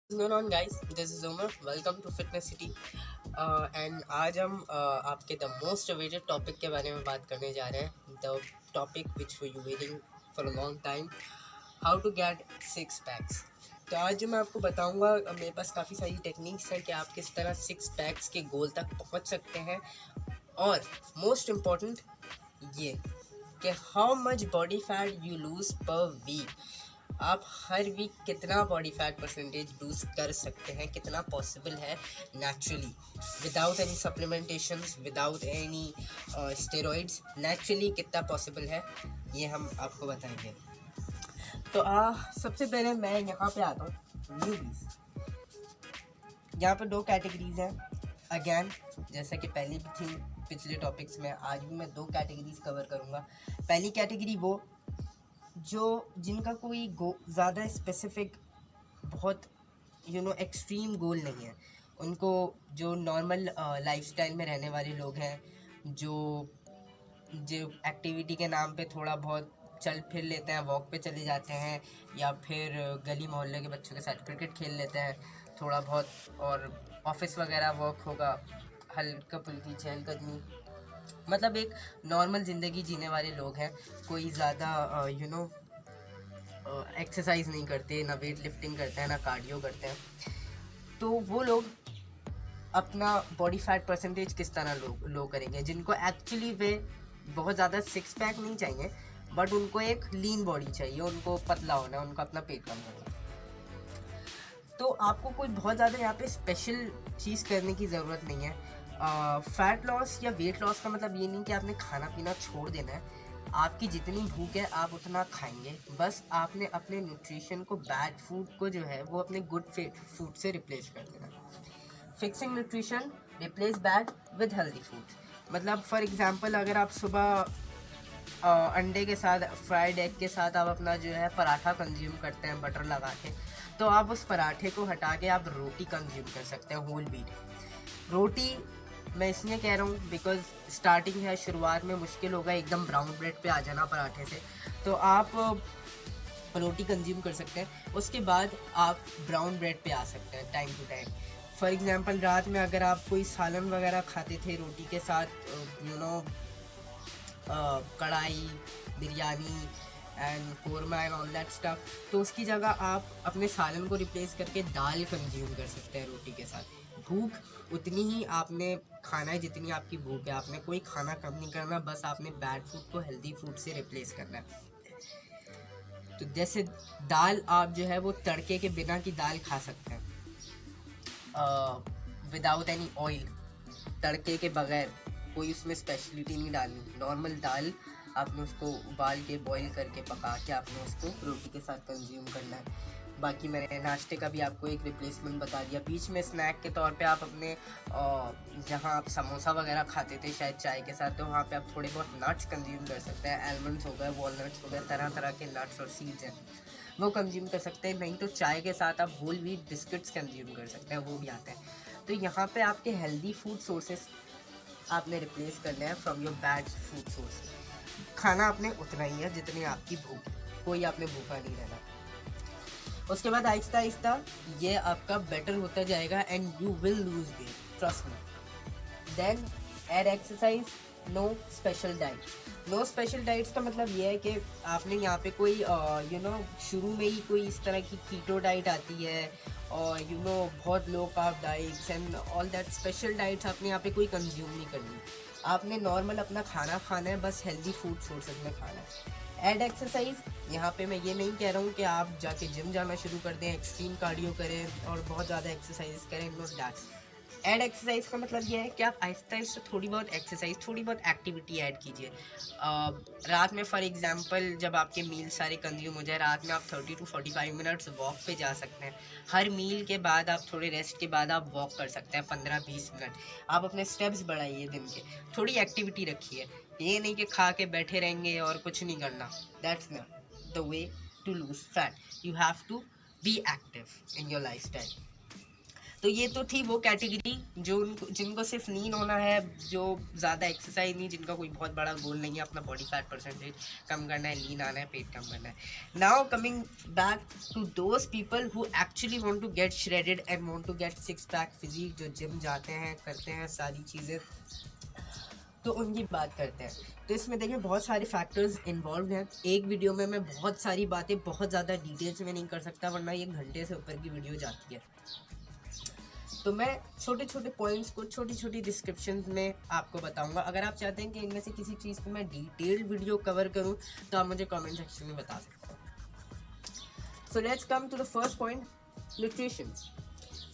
going on guys, this is Umar. Welcome to Fitness City. And आज हम आपके the most awaited topic के बारे में बात करने जा रहे हैं. The topic which you waiting for a long time, how to get six packs. तो आज मैं आपको बताऊंगा, मेरे पास काफ़ी सारी टेक्निक्स हैं कि आप किस तरह सिक्स पैक्स के गोल तक पहुंच सकते हैं. और मोस्ट इम्पॉर्टेंट ये कि how much body fat you lose per week. आप हर वीक कितना बॉडी फैट परसेंटेज लूज कर सकते हैं, कितना पॉसिबल है naturally, without any supplementations, without any steroids. Naturally कितना पॉसिबल है ये हम आपको बताएंगे. तो सबसे पहले मैं यहाँ पे आता हूँ न्यूबीज. यहाँ पे दो कैटेगरीज हैं अगेन, जैसा कि पहले भी थी पिछले टॉपिक्स में. आज भी मैं दो कैटेगरीज कवर करूँगा. पहली कैटेगरी वो जो जिनका कोई ज़्यादा स्पेसिफिक बहुत एक्सट्रीम गोल नहीं है. उनको जो नॉर्मल लाइफस्टाइल में रहने वाले लोग हैं, जो जो एक्टिविटी के नाम पे थोड़ा बहुत चल फिर लेते हैं, वॉक पे चले जाते हैं, या फिर गली मोहल्ले के बच्चों के साथ क्रिकेट खेल लेते हैं थोड़ा बहुत, और ऑफिस वगैरह वर्क होगा, हल्का फुल्की चहलकदमी, मतलब एक नॉर्मल ज़िंदगी जीने वाले लोग हैं. कोई ज़्यादा एक्सरसाइज नहीं करते, ना वेट लिफ्टिंग करते हैं, ना कार्डियो करते हैं. तो वो लोग अपना बॉडी फैट परसेंटेज किस तरह लो करेंगे, जिनको एक्चुअली वे बहुत ज़्यादा सिक्स पैक नहीं चाहिए, बट उनको एक लीन बॉडी चाहिए, उनको पतला होना है, उनको अपना पेट कम करना है. तो आपको कोई बहुत ज़्यादा यहाँ पे स्पेशल चीज़ करने की ज़रूरत नहीं है. फैट लॉस या वेट लॉस का मतलब ये नहीं कि आपने खाना पीना छोड़ देना है. आपकी जितनी भूख है आप उतना खाएंगे, बस आपने अपने न्यूट्रिशन को, बैड फूड को जो है वो अपने गुड फूड से रिप्लेस कर देना. Fixing nutrition, replace bad with healthy food. मतलब फॉर एग्जांपल, अगर आप सुबह अंडे के साथ, फ्राइड एग के साथ आप अपना जो है पराठा कंज्यूम करते हैं बटर लगा के, तो आप उस पराठे को हटा के आप रोटी कंज्यूम कर सकते हैं, होल व्हीट रोटी. मैं इसलिए कह रहा हूँ बिकॉज स्टार्टिंग है, शुरुआत में मुश्किल होगा एकदम ब्राउन ब्रेड पे आ जाना पराठे से. तो आप रोटी कंज्यूम कर सकते हैं, उसके बाद आप ब्राउन ब्रेड पे आ सकते हैं time to time. For example, रात में अगर आप कोई सालन वगैरह खाते थे रोटी के साथ, कढ़ाई, biryani and korma and all that stuff, तो उसकी जगह आप अपने सालन को रिप्लेस करके दाल कंज्यूम कर सकते हैं रोटी के साथ. भूख उतनी ही आपने खाना है जितनी आपकी भूख है, आपने कोई खाना कम नहीं करना, बस आपने बैड फूड को हेल्दी फूड से रिप्लेस करना है. तो जैसे दाल, आप जो है वो तड़के के बिना की दाल खा सकते हैं, विदाउट एनी ऑयल, तड़के के बगैर, कोई उसमें स्पेशलिटी नहीं डालनी, नॉर्मल दाल आपने उसको उबाल के, बॉईल करके, पका के आपने उसको रोटी के साथ कंज्यूम करना है. बाकी मैंने नाश्ते का भी आपको एक रिप्लेसमेंट बता दिया. बीच में स्नैक के तौर पे आप अपने जहाँ आप समोसा वगैरह खाते थे शायद चाय के साथ, तो वहाँ पे आप थोड़े बहुत नट्स कंज्यूम कर सकते हैं. आलमंड्स हो गए, वॉलनट्स हो गए, तरह तरह के नट्स और सीड्स हैं, वो कंज्यूम कर सकते हैं. नहीं तो चाय के साथ आप होल व्हीट बिस्किट्स कंज्यूम कर सकते हैं, वो भी आते हैं. तो यहाँ पे आपके हेल्दी फूड सोर्सेस आपने रिप्लेस करने हैं from your bad food source. खाना आपने उतना ही है जितनी आपकी भूख, कोई आपने भूखा नहीं रहना. उसके बाद आहिस्ता आहिस्ता ये आपका बेटर होता जाएगा and you will lose weight, trust me. Then add exercise, no special diet. No special diets का मतलब ये है कि आपने यहाँ पे कोई शुरू में ही कोई इस तरह की कीटो डाइट आती है, और बहुत low carb diets and all that special diets आपने यहाँ पे कोई कंज्यूम नहीं करनी. आपने नॉर्मल अपना खाना खाना है, बस हेल्दी फूड सोर्सेज में खाना है. एड एक्सरसाइज, यहाँ पे मैं ये नहीं कह रहा हूँ कि आप जाके जिम जाना शुरू कर दें, एक्सट्रीम कार्डियो करें और बहुत ज़्यादा एक्सरसाइज करें, नो दैट. एड एक्सरसाइज का मतलब ये है कि आप आहिस्ता आहिस्ता थोड़ी बहुत एक्सरसाइज, थोड़ी बहुत एक्टिविटी ऐड कीजिए. रात में फॉर एग्जांपल जब आपके मील सारे कंज्यूम हो जाए, रात में आप 30 to 45 मिनट्स वॉक पे जा सकते हैं. हर मील के बाद आप थोड़े रेस्ट के बाद आप वॉक कर सकते हैं 15-20 मिनट. आप अपने स्टेप्स बढ़ाइए दिन के, थोड़ी एक्टिविटी रखिए. ये नहीं कि खा के बैठे रहेंगे और कुछ नहीं करना. That's not the way to lose fat. You have to be active in your life style. तो ये तो थी वो कैटेगरी जो जिनको सिर्फ लीन होना है, जो ज़्यादा एक्सरसाइज नहीं, जिनका कोई बहुत बड़ा गोल नहीं है अपना बॉडी फैट परसेंटेज कम करना है, लीन आना है, पेट कम करना है. Now coming back to those people who actually want to get shredded and want to get six pack physique, जो जिम जाते हैं, करते हैं सारी चीज़ें, तो उनकी बात करते हैं. तो इसमें देखिए बहुत सारे फैक्टर्स इन्वॉल्व हैं. एक वीडियो में मैं बहुत सारी बातें बहुत ज़्यादा डिटेल्स में नहीं कर सकता, वरना ये घंटे से ऊपर की वीडियो जाती है. तो मैं छोटे छोटे पॉइंट्स को छोटी छोटी डिस्क्रिप्शन में आपको बताऊंगा. अगर आप चाहते हैं कि इनमें से किसी चीज़ को मैं डिटेल्ड वीडियो कवर करूं, तो आप मुझे कमेंट सेक्शन में बता सकते हैं. So let's come to the first point, nutrition.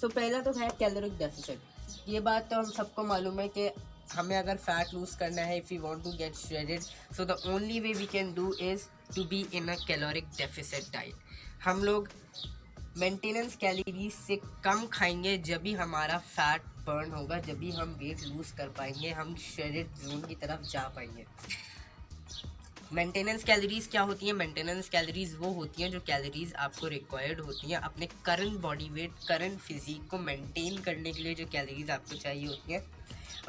So पहला तो है कैलोरिक डेफिसिट. ये बात तो हम सबको मालूम है कि हमें अगर फैट लूज करना है, if you want to get shredded, so the only way we can do is to be in a caloric deficit diet. हम लोग मेंटेनेंस कैलोरीज से कम खाएंगे जब भी हमारा फैट बर्न होगा, जब भी हम वेट लूज कर पाएंगे, हम श्रेडेड जोन की तरफ जा पाएंगे. मेंटेनेंस कैलोरीज क्या होती हैं? मेंटेनेंस कैलोरीज वो होती हैं जो कैलोरीज आपको रिक्वायर्ड होती हैं अपने current body weight, current physique को मेंटेन करने के लिए. जो कैलोरीज आपको चाहिए होती हैं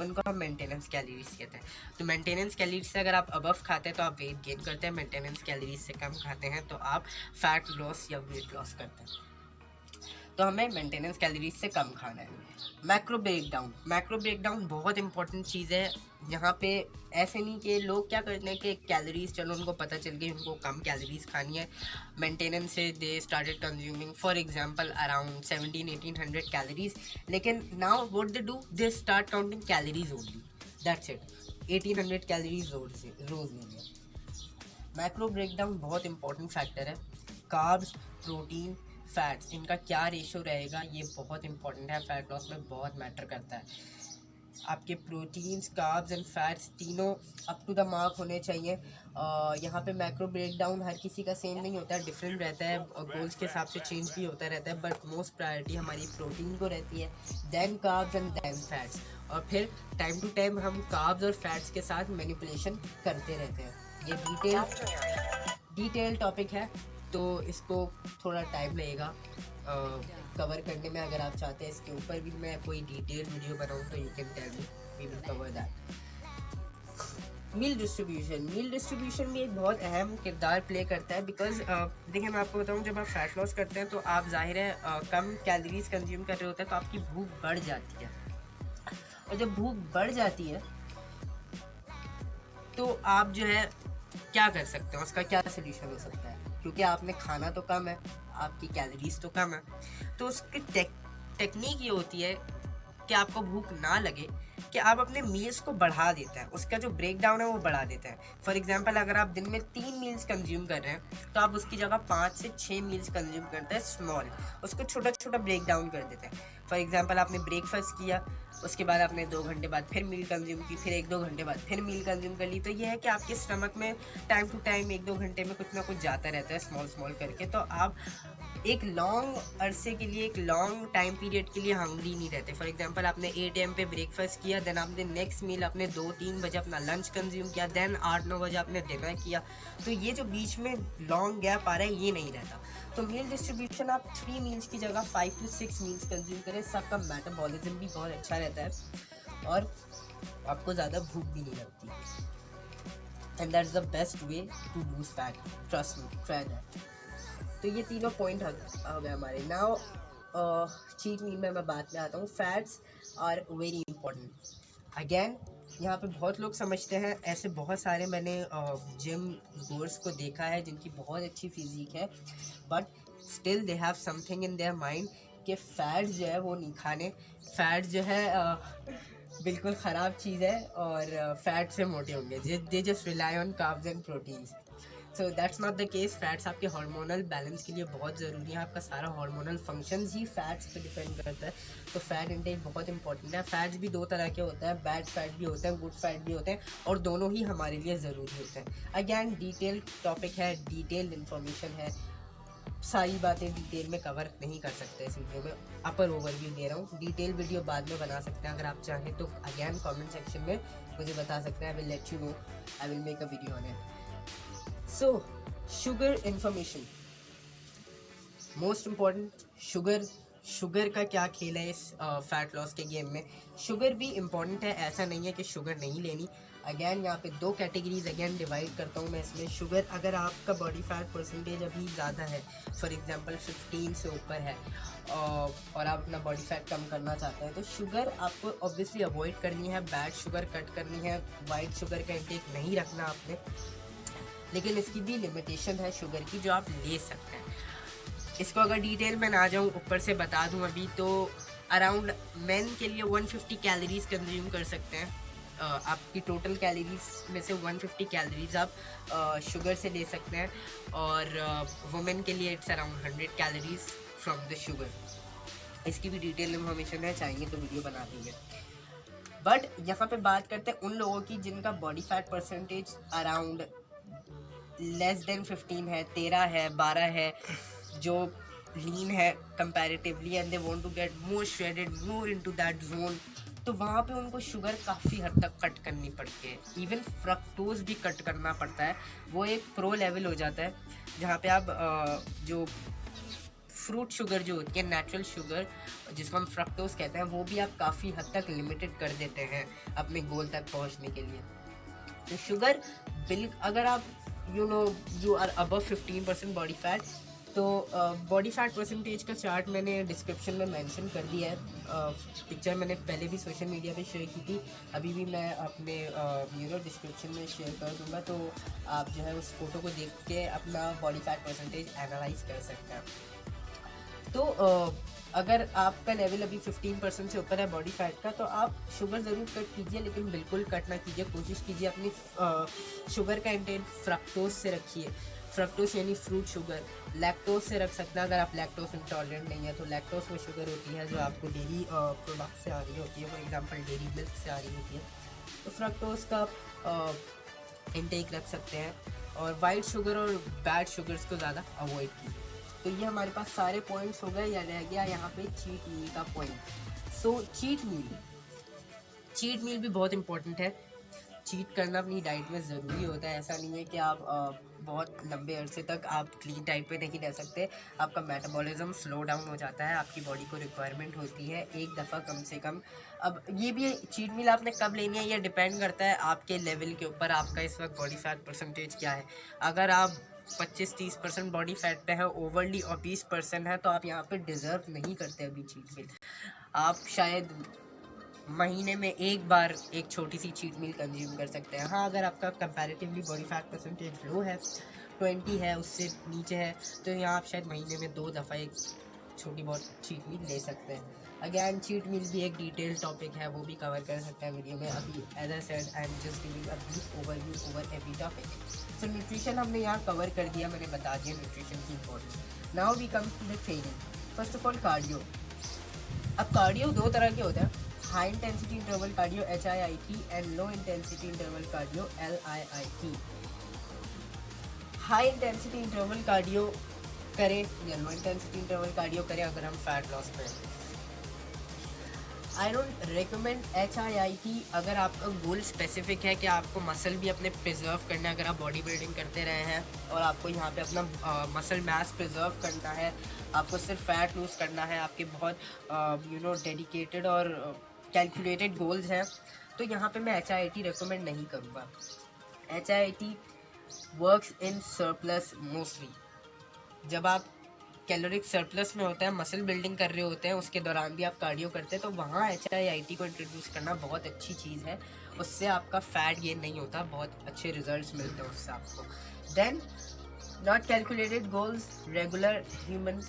उनको हम मेंटेनेंस कैलोरीज कहते हैं. तो मेंटेनेंस कैलोरीज से अगर आप अबव खाते हैं तो आप वेट गेन करते हैं, मेंटेनेंस कैलोरीज से कम खाते हैं तो आप फैट लॉस या वेट लॉस करते हैं. तो हमें मेंटेनेंस कैलोरीज से कम खाना है. Macro breakdown. मैक्रो ब्रेकडाउन बहुत इंपॉर्टेंट चीज़ है. यहाँ पे ऐसे नहीं कि लोग क्या करते हैं कि कैलोरीज, चलो उनको पता चल गई उनको कम कैलोरीज खानी है, मेंटेनेंस से they started consuming for example around 1700-1800 calories, लेकिन now what they do, they start counting calories only, that's it. 1800 calories रोज लेंगे. मैक्रो ब्रेकडाउन बहुत इंपॉर्टेंट फैक्टर है. कार्ब्स, प्रोटीन, फैट्स, इनका क्या रेशो रहेगा ये बहुत इंपॉर्टेंट है. फैट लॉस में बहुत मैटर करता है. आपके प्रोटीन्स, कार्ब्स एंड फैट्स तीनों अप टू द मार्क होने चाहिए. यहाँ पे मैक्रो ब्रेकडाउन हर किसी का सेम नहीं होता है, डिफरेंट रहता है, गोल्स के हिसाब से चेंज भी होता रहता है. बट मोस्ट प्रायोरिटी हमारी प्रोटीन को रहती है, then carbs and then fats. और फिर टाइम टू टाइम हम कार्ब्स और फैट्स के साथ मैनिपुलेशन करते रहते हैं. ये डिटेल टॉपिक है, तो इसको थोड़ा टाइम लगेगा कवर करने में. अगर आप चाहते हैं इसके ऊपर भी मैं कोई डिटेल वीडियो बनाऊँ तो you can tell me, we will cover that. Meal distribution. Meal distribution भी एक बहुत अहम किरदार प्ले करता है. बिकॉज देखिए मैं आपको बताऊँ, जब आप फैट लॉस करते हैं तो आप जाहिर है कम कैलोरीज कंज्यूम कर रहे होते हैं, तो आपकी भूख बढ़ जाती है. और जब भूख बढ़ जाती है तो आप जो है क्या कर सकते हैं, उसका क्या सोल्यूशन हो सकता है? क्योंकि आपने खाना तो कम है, आपकी कैलोरीज तो कम है, तो उसकी टेक्निक ये होती है कि आपको भूख ना लगे कि आप अपने मील्स को बढ़ा देते हैं, उसका जो ब्रेक डाउन है वो बढ़ा देते हैं. फॉर एग्जांपल अगर आप दिन में 3 मील्स कंज्यूम कर रहे हैं तो आप उसकी जगह 5 से 6 मील्स कंज्यूम करते हैं स्मॉल, उसको छोटा छोटा ब्रेक डाउन कर देते हैं. फॉर एग्जांपल आपने ब्रेकफास्ट किया, उसके बाद आपने 2 घंटे बाद फिर मील कंज्यूम की, फिर 1-2 घंटे बाद फिर मील कंज्यूम कर ली. तो ये है कि आपके स्टमक में टाइम टू टाइम 1-2 घंटे में कुछ ना कुछ जाता रहता है स्मॉल स्मॉल करके. तो आप एक लॉन्ग अरसे के लिए, एक लॉन्ग टाइम पीरियड के लिए हंग्री नहीं रहते. फॉर एग्जांपल आपने 8 AM पे ब्रेकफास्ट किया, देन आपने नेक्स्ट मील अपने 2-3 बजे अपना लंच कंज्यूम किया, देन 8-9 बजे आपने डिनर किया. तो ये जो बीच में लॉन्ग गैप आ रहा है ये नहीं रहता. तो मील डिस्ट्रीब्यूशन आप 3 मील्स की जगह 5 to 6 मील्स कंज्यूम करें, सबका मेटाबॉलिज्म भी बहुत अच्छा रहता है और आपको ज़्यादा भूख भी नहीं लगती. And that's the best way to lose fat, trust me, try that. तो ये तीनों पॉइंट हो गए हमारे. नाउ चीट मील में मैं बात में आता हूँ. Fats are very important. Again यहाँ पे बहुत लोग समझते हैं, ऐसे बहुत सारे मैंने जिम गोर्स को देखा है जिनकी बहुत अच्छी फिजिक है, but still they have something in their mind कि फैट्स जो है वो नहीं खाने. फैट्स जो है बिल्कुल ख़राब चीज़ है और फैट से मोटे होंगे. They just rely on carbs and proteins. So that's not the case. Fats आपके हार्मोनल बैलेंस के लिए बहुत ज़रूरी है. आपका सारा हार्मोनल फंक्शंस ही फैट्स पे डिपेंड करता है. तो फैट इंटेक बहुत इंपॉर्टेंट है. फैट्स भी 2 तरह के होते हैं, बैड फैट भी होते हैं, गुड फैट भी होते हैं, और दोनों ही हमारे लिए ज़रूरी होते हैं. अगैन डिटेल टॉपिक है, डिटेल्ड इन्फॉर्मेशन है, सारी बातें डिटेल में कवर नहीं कर सकते इस वीडियो में. अपर ओवरव्यू दे रहा हूँ, डिटेल वीडियो बाद में बना सकते हैं अगर आप चाहें तो. अगैन कमेंट सेक्शन में मुझे बता सकते हैं, I will let you know, I will make a video on it. So, sugar information. Most important, sugar sugar का क्या खेल है इस फैट लॉस के गेम में। शुगर भी इम्पॉर्टेंट है, ऐसा नहीं है कि शुगर नहीं लेनी। अगेन यहाँ पे दो कैटेगरीज अगेन डिवाइड करता हूँ मैं इसमें। शुगर, अगर आपका बॉडी फैट परसेंटेज अभी ज़्यादा है, फॉर एग्जांपल 15 से ऊपर है, और आप अपना बॉडी फैट कम करना चाहते हैं, तो शुगर आपको ऑब्वियसली अवॉइड करनी है, बैड शुगर कट करनी है, वाइट शुगर का इंटेक नहीं रखना आपने। लेकिन इसकी भी लिमिटेशन है शुगर की, जो आप ले सकते हैं। इसको अगर डिटेल में ना जाऊँ, ऊपर से बता दूँ अभी, तो अराउंड मेन के लिए 150 कैलोरीज कंज्यूम कर सकते हैं। आपकी टोटल कैलोरीज में से 150 कैलोरीज आप शुगर से ले सकते हैं, और वुमेन के लिए it's around 100 calories from the sugar. इसकी भी डिटेल इन्फॉर्मेशन है, चाहिए तो वीडियो बना देंगे। बट यहाँ पे बात करते हैं उन लोगों की जिनका body fat percentage around less than 15 है, 13 है, 12 है, जो लीन है comparatively, and they want to get more shredded, more into that zone. तो वहाँ पे उनको शुगर काफ़ी हद तक कट करनी पड़ती है, इवन फ्रक्टोज भी कट करना पड़ता है। वो एक प्रो लेवल हो जाता है, जहाँ पे आप जो फ्रूट शुगर जो होती है, नेचुरल शुगर जिसको हम फ्रक्टोज कहते हैं, वो भी आप काफ़ी हद तक लिमिटेड कर देते हैं अपने गोल तक पहुँचने के लिए। तो शुगर बिल, अगर आप you are above 15% body fat, तो बॉडी फैट परसेंटेज का चार्ट मैंने डिस्क्रिप्शन में मेंशन कर दिया है। पिक्चर मैंने पहले भी सोशल मीडिया पे शेयर की थी, अभी भी मैं अपने डिस्क्रिप्शन में शेयर कर दूंगा, तो आप जो है उस फोटो को देख के अपना बॉडी फैट परसेंटेज एनालाइज कर सकते हैं। तो अगर आपका लेवल अभी 15% से ऊपर है बॉडी फैट का, तो आप शुगर ज़रूर कट कीजिए, लेकिन बिल्कुल कट ना कीजिए। कोशिश कीजिए अपनी शुगर का इंटेक फ्रक्टोज से रखिए। फ्रक्टोज यानी फ्रूट शुगर। लैक्टोज से रख सकते हैं अगर आप लैक्टोज इंटॉलरेंट नहीं है, तो लैक्टोज में शुगर होती है जो आपको डेयरी प्रोडक्ट से आ रही होती है, फॉर एग्जांपल डेयरी मिल्क से आ रही होती है, तो फ्रक्टोज का इंटेक रख सकते हैं। और वाइट शुगर और बैड शुगर्स को ज़्यादा अवॉइड कीजिए। तो ये हमारे पास सारे पॉइंट्स हो गए, या रह गया यहाँ पे चीट मील का पॉइंट। सो चीट मील भी बहुत इंपॉर्टेंट है। चीट करना अपनी डाइट में ज़रूरी होता है। ऐसा नहीं है कि आप बहुत लंबे अरसे तक आप क्लीन डाइट पे नहीं रह सकते। आपका मेटाबॉलिज्म स्लो डाउन हो जाता है, आपकी बॉडी को रिक्वायरमेंट होती है एक दफ़ा कम से कम। अब ये भी चीट मील आपने कब लेनी है, ये डिपेंड करता है आपके लेवल के ऊपर, आपका इस वक्त बॉडी फैट परसेंटेज क्या है। अगर आप 25-30% बॉडी फैट पे है, ओवरली और 20% है, तो आप यहाँ पे डिज़र्व नहीं करते अभी चीट मील। आप शायद महीने में एक बार एक छोटी सी चीट मील कंज्यूम कर सकते हैं। हाँ, अगर आपका कंपैरेटिवली बॉडी फैट परसेंटेज लो है, 20 है, उससे नीचे है, तो यहाँ आप शायद महीने में 2 दफ़ा एक छोटी बहुत चीट मील ले सकते हैं। अगेन चीट मील भी एक डिटेल टॉपिक है, वो भी कवर कर सकते हैं वीडियो में। अभी as I said, I am just giving a brief overview over every topic. So nutrition हमने यहाँ कवर कर दिया, मैंने बता दिया न्यूट्रिशन की importance. Now we come to the training. First of all cardio. अब कार्डियो दो तरह के होते हैं, high intensity interval cardio HIIT and low intensity interval cardio LIIT। High intensity interval cardio करें या लो इंटेंसिटी इंटरवल कार्डियो करें अगर हम फैट लॉस पे हैं। आई डोंट रिकमेंड HIIT अगर आपका गोल स्पेसिफिक है कि आपको मसल भी अपने प्रिजर्व करना है। अगर आप बॉडी बिल्डिंग करते रहे हैं और आपको यहाँ पे अपना मसल मास प्रिजर्व करना है, आपको सिर्फ फैट लूज़ करना है, आपके बहुत डेडिकेटेड और कैलकुलेटेड गोल्स हैं, तो यहाँ पे मैं HIIT रिकमेंड नहीं करूँगा। HIIT works in surplus mostly. जब आप कैलोरिक सरप्लस में होता है, मसल बिल्डिंग कर रहे होते हैं, उसके दौरान भी आप कार्डियो करते हैं, तो वहाँ HIIT को इंट्रोड्यूस करना बहुत अच्छी चीज़ है। उससे आपका फैट गेन नहीं होता, बहुत अच्छे रिजल्ट्स मिलते हैं उससे आपको। Then not calculated goals, regular human.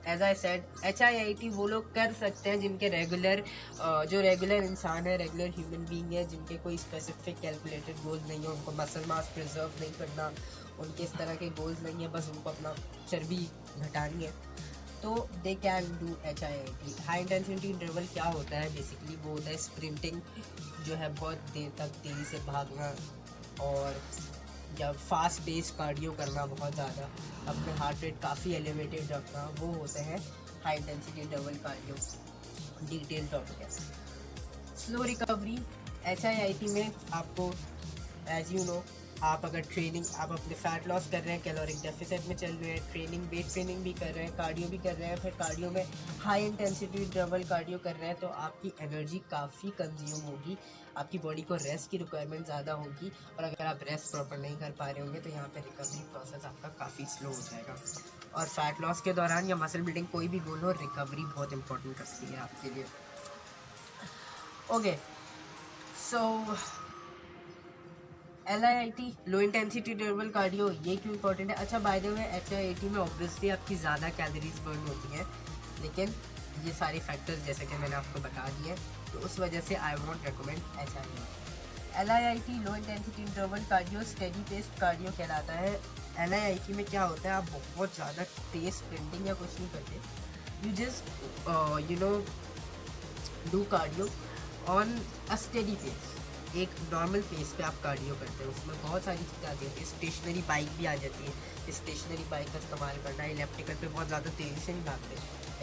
As I said, HIIT वो लोग कर सकते हैं जिनके जो रेगुलर इंसान है, रेगुलर ह्यूमन बीइंग है, जिनके कोई स्पेसिफिक कैलकुलेटेड गोल्स नहीं है, उनको मसल मास प्रिजर्व नहीं करना, उनके इस तरह के गोल्स नहीं है, बस उनको अपना चर्बी घटानी है, तो they can do HIIT। High intensity interval क्या होता है बेसिकली, वो होता है स्प्रिंटिंग, जो है बहुत देर तक तेज़ी से भागना, और जब फास्ट बेस कार्डियो करना, बहुत ज़्यादा अपने हार्ट रेट काफ़ी एलिवेटेड रखना, वो होते हैं high intensity interval cardio. Detail topic है। Slow recovery. HIIT में आपको एज यू नो आप अगर आप अपने फैट लॉस कर रहे हैं, कैलोरिक डेफिसिट में चल रहे हैं, वेट ट्रेनिंग भी कर रहे हैं, कार्डियो भी कर रहे हैं, फिर कार्डियो में हाई इंटेंसिटी डबल कार्डियो कर रहे हैं, तो आपकी एनर्जी काफ़ी कंज्यूम होगी, आपकी बॉडी को रेस्ट की रिक्वायरमेंट ज़्यादा होगी, और अगर आप रेस्ट प्रॉपर नहीं कर पा रहे होंगे तो यहाँ पे रिकवरी प्रोसेस आपका काफ़ी स्लो हो जाएगा। और फैट लॉस के दौरान या मसल बिल्डिंग कोई भी गोल हो, रिकवरी बहुत इंपॉर्टेंट रखती है आपके लिए। ओके, सो LIIT low intensity interval cardio ये क्यों इंपॉर्टेंट है? अच्छा, बाय द वे HIIT में ऑब्वियसली आपकी ज़्यादा कैलोरीज बर्न होती हैं, लेकिन ये सारे फैक्टर्स जैसे कि मैंने आपको बता दिए, तो उस वजह से I won't recommend LIIT low intensity interval cardio steady pace cardio कहलाता है। LIIT में क्या होता है, आप बहुत ज़्यादा तेज स्प्रिंटिंग या कुछ नहीं करते, you just do cardio on a steady pace, एक नॉर्मल पेस पे आप कार्डियो करते हैं। उसमें बहुत सारी चीज़ें आती हैं, स्टेशनरी बाइक भी आ जाती है, स्टेशनरी बाइक का इस्तेमाल करना, इलेक्ट्रिकल पे बहुत ज़्यादा तेज़ी से नहीं भागते,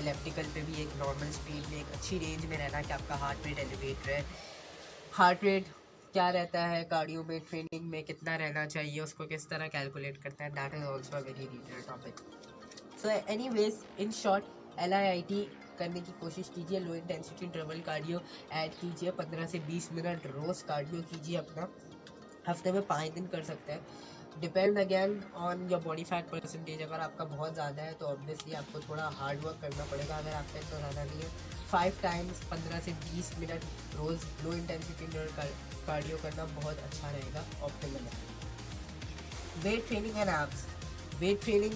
इलेक्ट्रिकल पे भी एक नॉर्मल स्पीड में एक अच्छी रेंज में रहना कि आपका हार्ट रेट एलिवेट रहे। हार्ट रेट क्या रहता है कार्डियो में, ट्रेनिंग में कितना रहना चाहिए, उसको किस तरह कैलकुलेट करते हैं, that is also a very detailed topic. So anyways, in short, LIIT करने की कोशिश कीजिए, लो इंटेंसिटी इंटरवल कार्डियो ऐड कीजिए, 15 से 20 मिनट रोज़ कार्डियो कीजिए अपना, हफ्ते में 5 दिन कर सकते हैं। Depend again on your body fat percentage, अगर आपका बहुत ज़्यादा है तो ऑब्वियसली आपको थोड़ा हार्ड वर्क करना पड़ेगा, अगर आपका इतना ज़्यादा नहीं है 5 टाइम्स 15 से 20 मिनट रोज़ लो इंटेंसिटी इंटरवल कार्डियो करना बहुत अच्छा रहेगा, ऑप्टिमल है। Weight training and abs, weight training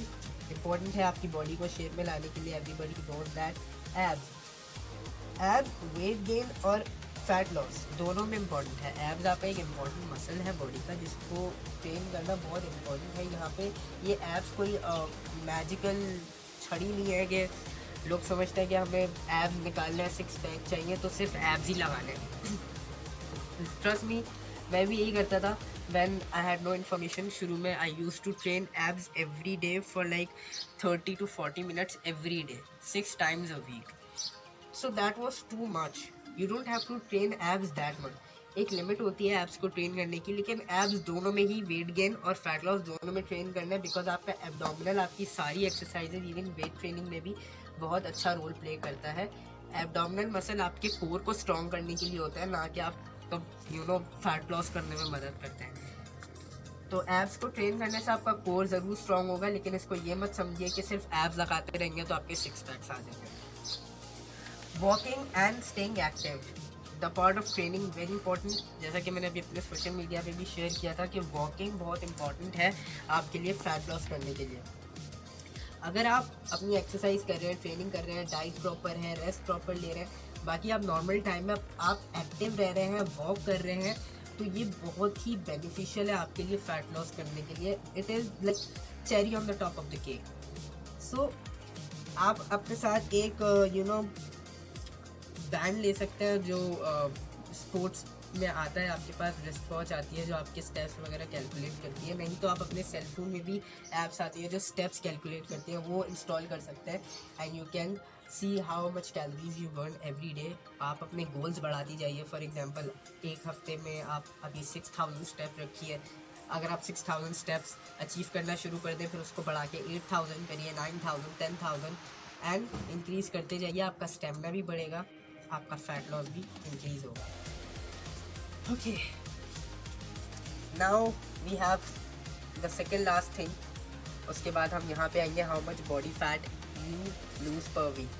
important है आपकी बॉडी को शेप में लाने के लिए, everybody knows that. Abs weight gain और फैट लॉस दोनों में इम्पॉर्टेंट है। एब्स आपका एक इम्पॉर्टेंट मसल है बॉडी का, जिसको ट्रेन करना बहुत इम्पॉर्टेंट है। यहाँ पे ये एब्स कोई मैजिकल छड़ी नहीं है कि लोग समझते हैं कि हमें एब्स निकालना है, सिक्स पैक चाहिए तो सिर्फ एब्स ही लगाने हैं। ट्रस्ट मी, मैं भी यही करता था when I had no information। शुरू में I used to train abs every day for like 30 to 40 minutes every day, 6 times a week. So that was too much. You don't have to train abs that much. एक limit होती है abs को train करने की, लेकिन abs दोनों में ही, wait gain और फैट लॉस दोनों में ट्रेन करना है, बिकॉज आपका एब्डोमिनल आपकी सारी एक्सरसाइजेज इवन वेट ट्रेनिंग में भी बहुत अच्छा रोल प्ले करता है। एब्डोमिनल मसल आपके कोर को स्ट्रॉन्ग करने के लिए होता है, ना कि आप तो फैट लॉस करने में मदद करते हैं। तो एब्स को ट्रेन करने से आपका कोर ज़रूर स्ट्रॉन्ग होगा, लेकिन इसको ये मत समझिए कि सिर्फ एब्स लगाते रहेंगे तो आपके 6 पैक्स आ जाएंगे। Walking and staying active, the part of training very important. जैसा कि मैंने अभी अपने सोशल मीडिया पे भी शेयर किया था कि वॉकिंग बहुत इंपॉर्टेंट है आपके लिए फैट लॉस करने के लिए। अगर आप अपनी एक्सरसाइज कर रहे हैं, ट्रेनिंग कर रहे हैं, डाइट प्रॉपर है, रेस्ट प्रॉपर ले रहे हैं, बाकी आप नॉर्मल टाइम में आप एक्टिव रह रहे हैं, वॉक कर रहे हैं, तो ये बहुत ही बेनिफिशियल है आपके लिए फैट लॉस करने के लिए। It is like cherry on the top of the cake. So आप अपने साथ एक बैंड ले सकते हैं जो स्पोर्ट्स में आता है, आपके पास रिस्ट वॉच आती है जो आपके स्टेप्स वगैरह कैलकुलेट करती है, नहीं तो आप अपने सेल फोन में भी ऐप्स आती है जो स्टेप्स कैलकुलेट करती हैं, वो इंस्टॉल कर सकते हैं, and you can see how much calories you burn every day. आप अपने गोल्स बढ़ाती जाइए। फॉर एग्जांपल, एक हफ्ते में आप अभी 6000 स्टेप रखिए, अगर आप 6000 स्टेप्स अचीव करना शुरू कर दें, फिर उसको बढ़ा के 8000 करिए, 9000, 10000 एंड इंक्रीज़ करते जाइए, आपका स्टेमिना भी बढ़ेगा, आपका फैट लॉस भी इंक्रीज होगा। Okay, now we have the second last thing. उसके बाद हम यहाँ पे आएंगे how much body fat you lose per week.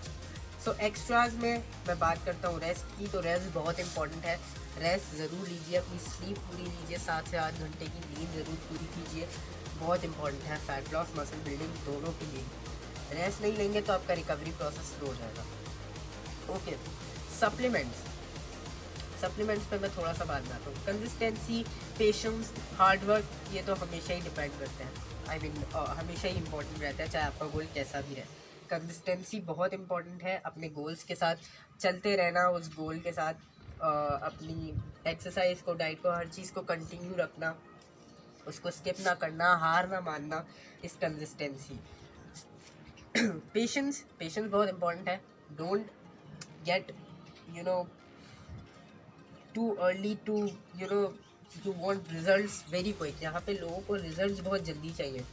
So extras में मैं बात करता हूँ रेस्ट की, तो रेस्ट बहुत इंपॉर्टेंट है। रेस्ट ज़रूर लीजिए, अपनी स्लीप पूरी लीजिए, 7 से 8 घंटे की नींद ज़रूर पूरी कीजिए, बहुत इंपॉर्टेंट है फैट लॉस मसल बिल्डिंग दोनों के लिए। रेस्ट नहीं लेंगे तो आपका रिकवरी प्रोसेस स्लो हो जाएगा। ओके, सप्लीमेंट्स पे मैं थोड़ा सा बात करता हूँ। कंसिस्टेंसी, पेशेंस, हार्ड वर्क, ये तो हमेशा ही डिपेंड करते हैं, आई मीन हमेशा ही इंपॉर्टेंट रहता है, चाहे आपका गोल कैसा भी रहे। कंसिस्टेंसी बहुत इंपॉर्टेंट है, अपने गोल्स के साथ चलते रहना, उस गोल के साथ अपनी एक्सरसाइज को, डाइट को, हर चीज़ को कंटिन्यू रखना, उसको स्किप ना करना, हार ना मानना, इस कंसिस्टेंसी। पेशेंस बहुत इंपॉर्टेंट है। Don't get too early to you want results very quick. यहाँ पे लोगों को रिजल्ट्स बहुत जल्दी चाहिए,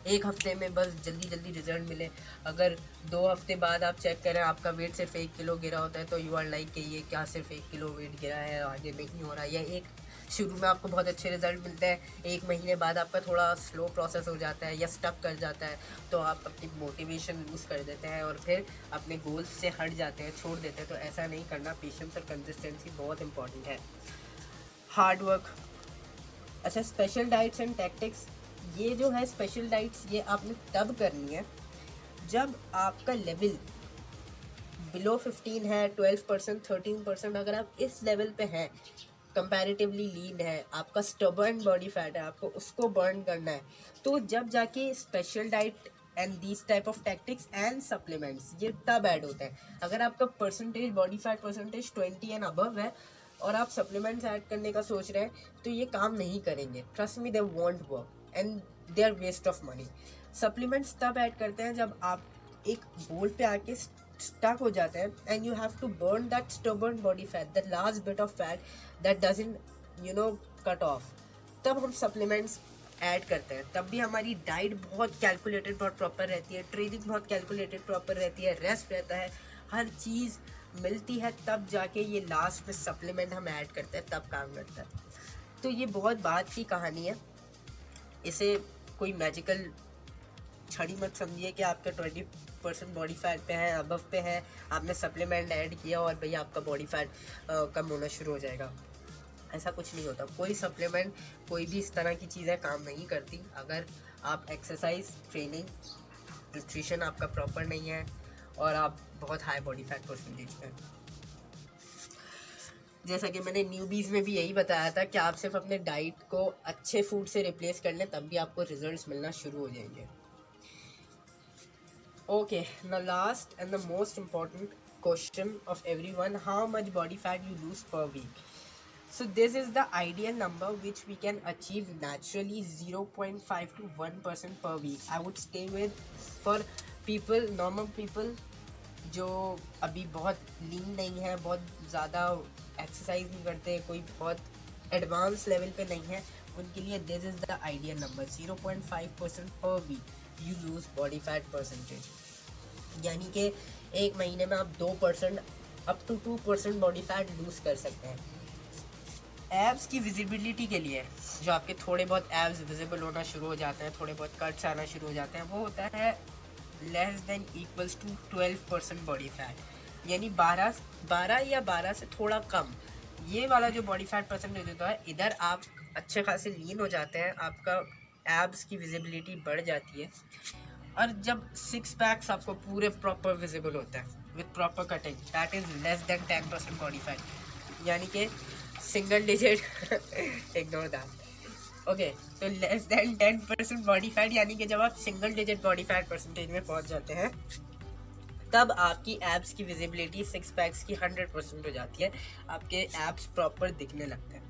एक हफ्ते में बस जल्दी जल्दी रिजल्ट मिले। अगर 2 हफ्ते बाद आप चेक करें आपका वेट सिर्फ 1 किलो गिरा होता है तो यू आर लाइक कि ये क्या सिर्फ 1 किलो वेट गिरा है, आगे नहीं हो रहा। या एक शुरू में आपको बहुत अच्छे रिजल्ट मिलते हैं, 1 महीने बाद आपका थोड़ा स्लो प्रोसेस हो जाता है या स्टक कर जाता है, तो आप अपनी मोटिवेशन लूज़ कर देते हैं और फिर अपने गोल्स से हट जाते हैं, छोड़ देते हैं। तो ऐसा नहीं करना, पेशेंस और कंसिस्टेंसी बहुत इंपॉर्टेंट है। Hard work. अच्छा, स्पेशल डाइट्स एंड टैक्टिक्स, ये जो है स्पेशल डाइट्स ये आपने तब करनी है जब आपका लेवल बिलो 15 है, 12%, 13%, अगर आप इस लेवल पे हैं, कंपैरेटिवली लीन है, आपका स्टबर्न बॉडी फैट है, आपको उसको बर्न करना है, तो जब जाके special diet and these type of tactics and supplements ये तब ऐड होते हैं। अगर आपका percentage body fat percentage 20 and above है और आप सप्लीमेंट्स ऐड करने का सोच रहे हैं तो ये काम नहीं करेंगे। Trust me, they won't work and they are waste of money. Supplements तब ऐड करते हैं जब आप एक गोल पे आके स्टक हो जाते हैं and you have to burn that stubborn body fat, that last bit of fat that doesn't cut off, तब हम सप्लीमेंट्स ऐड करते हैं। तब भी हमारी डाइट बहुत कैलकुलेटेड, बहुत प्रॉपर रहती है, ट्रेनिंग बहुत कैलकुलेटेड प्रॉपर रहती है, रेस्ट रहता है, हर चीज़ मिलती है, तब जाके ये लास्ट में सप्लीमेंट हम ऐड करते हैं, तब काम करता है। तो ये बहुत बात की कहानी है, इसे कोई मैजिकल छड़ी मत समझिए कि आपका 20% बॉडी फैट पे है, अबव पे है, आपने सप्लीमेंट ऐड किया और भैया आपका बॉडी फैट कम होना शुरू हो जाएगा। ऐसा कुछ नहीं होता। कोई सप्लीमेंट, कोई भी इस तरह की चीज़ें काम नहीं करती अगर आप एक्सरसाइज, ट्रेनिंग, न्यूट्रिशन आपका प्रॉपर नहीं है और आप बहुत हाई बॉडी फैट परसेंटेज पे। जैसा कि मैंने न्यूबीज़ में भी यही बताया था कि आप सिर्फ अपने डाइट को अच्छे फूड से रिप्लेस कर लें, तब भी आपको रिजल्ट्स मिलना शुरू हो जाएंगे। Okay, now last and the most important question of everyone, how much body fat you lose per week? So this is the ideal number which we can achieve naturally, 0.5 to 1% per week. I would stay with, for people, normal people जो अभी बहुत लीन नहीं है, बहुत ज़्यादा exercise नहीं करते, कोई बहुत एडवांस लेवल पे नहीं है, उनके लिए this is the ideal number, 0.5% per week you lose body fat percentage. यानी कि एक महीने में आप 2% up to 2% body fat lose कर सकते हैं। एब्स की विजिबिलिटी के लिए, जो आपके थोड़े बहुत एब्स विजिबल होना शुरू हो जाते हैं, थोड़े बहुत कट्स आना शुरू हो जाते हैं, वो होता है less than equals to 12% body fat, यानी 12 या 12 से थोड़ा कम। ये वाला जो बॉडी फैट परसेंटेज होता है, इधर आप अच्छे खासे लीन हो जाते हैं, आपका एब्स की विजिबिलिटी बढ़ जाती है, और जब 6 पैक्स आपको पूरे प्रॉपर विजिबल होता है with proper cutting, that is less than 10% body fat, यानी कि single digit ignore that. Okay, तो लेस देन 10% बॉडी फैट, यानी कि जब आप single digit body fat percentage में पहुंच जाते हैं, तब आपकी एब्स की विजिबिलिटी 6 पैक्स की 100% हो जाती है, आपके एब्स प्रॉपर दिखने लगते हैं।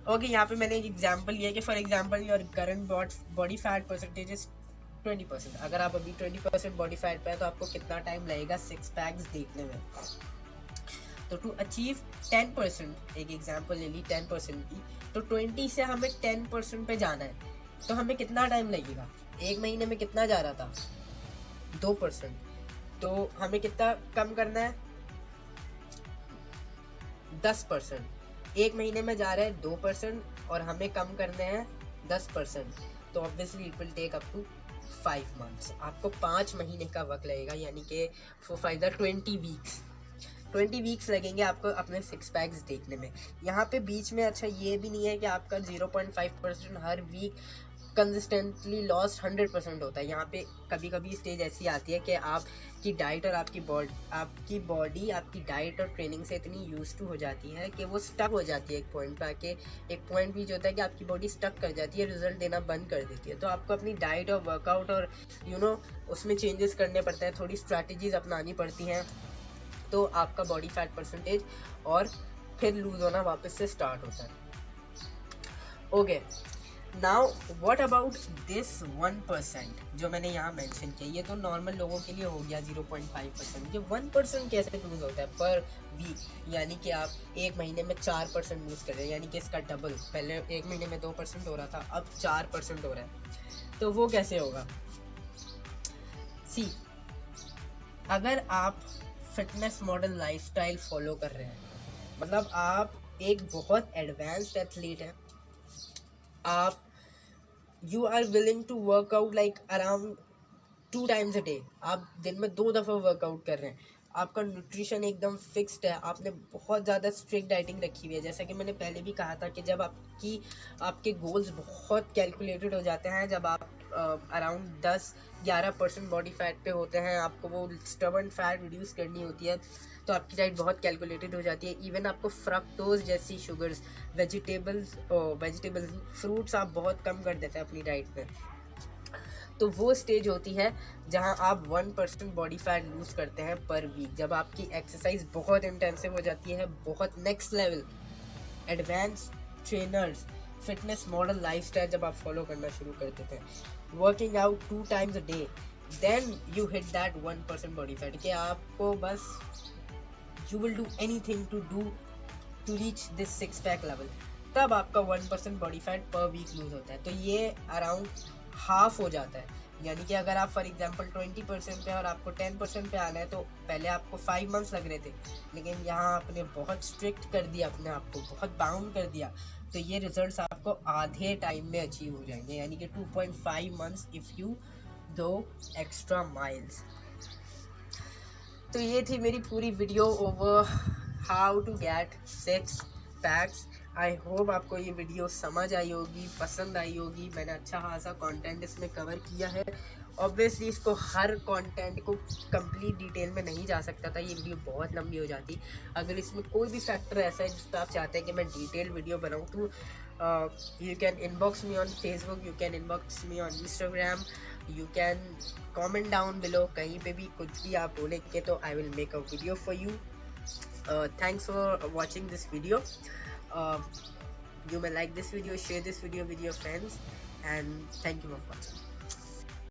ओके, यहाँ पे मैंने एक एग्जांपल लिया कि for example your current body fat percentage is 20%। अगर आप अभी 20% बॉडी फैट पे है तो आपको कितना टाइम लगेगा 6 पैक्स देखने में। तो टू अचीव 10%, एक एग्जांपल ले ली 10% की, तो 20 से हमें 10% पे जाना है, तो हमें कितना टाइम लगेगा? एक महीने में कितना जा रहा था? 2%। तो हमें कितना कम करना है? 10%। एक महीने में जा रहे हैं 2% और हमें कम करने हैं 10%, तो obviously it will take up to 5 months. आपको 5 महीने का वक्त लगेगा, यानी कि फॉर फाइदर 20 वीक्स लगेंगे आपको अपने 6 पैक्स देखने में। यहाँ पे बीच में अच्छा ये भी नहीं है कि आपका 0.5% हर वीक कंसिस्टेंटली लॉस 100% होता है। यहाँ पे कभी कभी स्टेज ऐसी आती है कि आपकी डाइट और आपकी बॉडी आपकी डाइट और ट्रेनिंग से इतनी यूज टू हो जाती है कि वो स्टक हो जाती है एक पॉइंट पे आके। एक पॉइंट भी जो होता है कि आपकी बॉडी स्टक कर जाती है, रिजल्ट देना बंद कर देती है। तो आपको अपनी डाइट और वर्कआउट और उसमें चेंजेस करने पड़ते हैं, थोड़ी स्ट्रैटेजीज अपनानी पड़ती हैं, तो आपका बॉडी फैट परसेंटेज और फिर लूज होना वापस से स्टार्ट होता है। Okay, now what about this 1% जो मैंने यहाँ मेंशन किया, ये तो नॉर्मल लोगों के लिए हो गया 0.5%। ये 1% कैसे लूज़ होता है पर वीक, यानी कि आप एक महीने में 4% लूज़ कर रहे हैं, यानी कि इसका डबल। पहले एक महीने में 2% हो रहा था, अब 4% हो रहा है। तो वो कैसे होगा? सी, अगर आप फिटनेस मॉडल लाइफस्टाइल फॉलो कर रहे हैं, मतलब आप एक बहुत एडवांस्ड एथलीट हैं, आप you are willing to workout like around 2 times a day, आप दिन में 2 दफ़ा वर्कआउट कर रहे हैं, आपका न्यूट्रिशन एकदम फिक्स्ड है, आपने बहुत ज़्यादा स्ट्रिक्ट डाइटिंग रखी हुई है। जैसा कि मैंने पहले भी कहा था कि जब आपके गोल्स बहुत कैलकुलेटेड हो जाते हैं, जब आप अराउंड 10-11% बॉडी फैट पे होते हैं, आपको वो स्टबर्न फैट रिड्यूस करनी होती है, तो आपकी डाइट बहुत कैलकुलेटेड हो जाती है। इवन आपको फ्रक्टोज जैसी शुगर्स, वेजिटेबल्स फ्रूट्स आप बहुत कम कर देते हैं अपनी डाइट में। तो वो स्टेज होती है जहां आप 1% बॉडी फैट लूज़ करते हैं पर वीक, जब आपकी एक्सरसाइज बहुत इंटेंसिव हो जाती है, बहुत next level advance trainers fitness model lifestyle जब आप फॉलो करना शुरू कर देते हैं, working out 2 times a day, then you hit that 1% body fat, कि आपको बस you will do anything to reach this 6 pack level, तब आपका 1% body fat per week lose होता है। तो ये अराउंड हाफ हो जाता है, यानी कि अगर आप फॉर एग्जांपल 20% पे और आपको 10% पे आना है, तो पहले आपको 5 मंथ्स लग रहे थे, लेकिन यहाँ आपने बहुत स्ट्रिक्ट कर दिया अपने आप को, बहुत बाउंड कर दिया, तो ये रिजल्ट्स आपको आधे टाइम में अचीव हो जाएंगे, यानी कि 2.5 months if you do extra miles. तो ये थी मेरी पूरी video over how to get 6 packs. I hope आपको ये वीडियो समझ आई होगी, पसंद आई होगी। मैंने अच्छा खासा कंटेंट इसमें कवर किया है। ऑब्वियसली इसको हर कंटेंट को कंप्लीट डिटेल में नहीं जा सकता था, ये वीडियो बहुत लंबी हो जाती। अगर इसमें कोई भी फैक्टर ऐसा है जिस पर आप चाहते हैं कि मैं डिटेल वीडियो बनाऊँ, तो you can inbox me on Facebook, you can inbox me on Instagram, you can comment down below, कहीं पे भी कुछ भी आप बोलेंगे तो I will make a video for you. Thanks for watching this video. You may like this video, share this video with your friends, and thank you for watching.